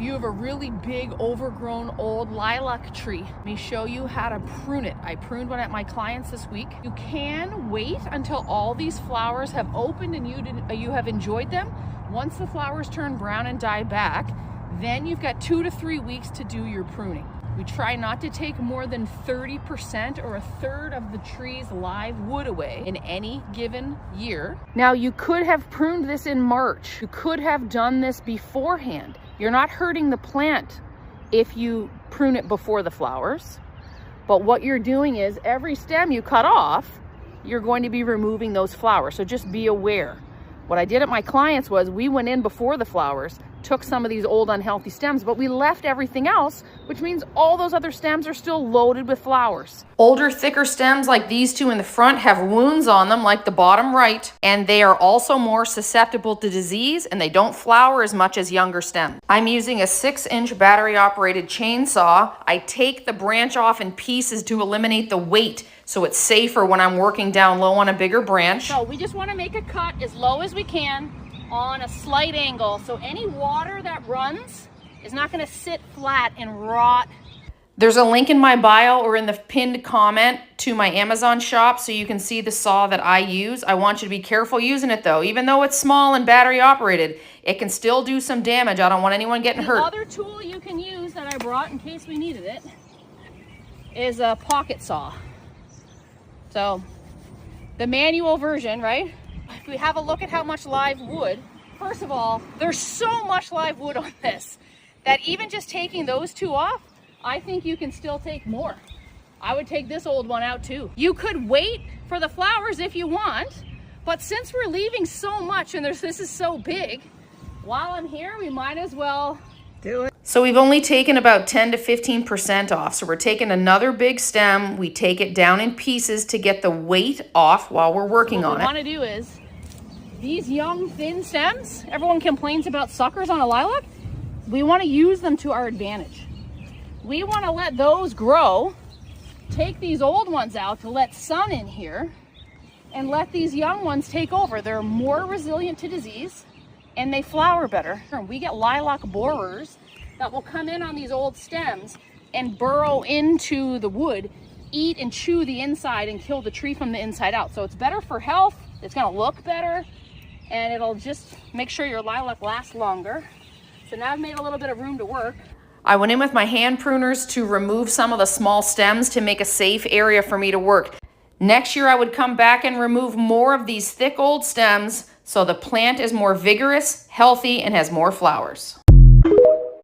you have a really big overgrown old lilac tree, let me show you how to prune it. I pruned one at my client's this week. You can wait until all these flowers have opened and you have enjoyed them. Once the flowers turn brown and die back, then you've got 2 to 3 weeks to do your pruning. We try not to take more than 30% or a third of the tree's live wood away in any given year. Now, you could have pruned this in March. You could have done this beforehand. You're not hurting the plant if you prune it before the flowers. But what you're doing is every stem you cut off, you're going to be removing those flowers. So just be aware. What I did at my clients was we went in before the flowers, took some of these old unhealthy stems, but we left everything else, which means all those other stems are still loaded with flowers. Older, thicker stems like these two in the front have wounds on them, like the bottom right, and they are also more susceptible to disease, and they don't flower as much as younger stems. I'm using a 6-inch battery-operated chainsaw. I take the branch off in pieces to eliminate the weight, so it's safer when I'm working down low on a bigger branch. So we just want to make a cut as low as we can on a slight angle, so any water that runs is not going to sit flat and rot. There's a link in my bio or in the pinned comment to my Amazon shop so you can see the saw that I use. I want you to be careful using it though. Even though it's small and battery operated, it can still do some damage. I don't want anyone getting hurt. The other tool you can use that I brought in case we needed it is a pocket saw. So the manual version, right? If we have a look at how much live wood, first of all, there's so much live wood on this that even just taking those two off, I think you can still take more. I would take this old one out too. You could wait for the flowers if you want, but since we're leaving so much and this is so big, while I'm here, we might as well do it. So we've only taken about 10 to 15% off. So we're taking another big stem. We take it down in pieces to get the weight off while we're working on it. What we want to do is these young thin stems, everyone complains about suckers on a lilac. We want to use them to our advantage. We want to let those grow, take these old ones out to let sun in here, and let these young ones take over. They're more resilient to disease and they flower better. We get lilac borers that will come in on these old stems and burrow into the wood, eat and chew the inside and kill the tree from the inside out. So it's better for health, it's going to look better, and it'll just make sure your lilac lasts longer. So now I've made a little bit of room to work. I went in with my hand pruners to remove some of the small stems to make a safe area for me to work. Next year I would come back and remove more of these thick old stems so the plant is more vigorous, healthy, and has more flowers.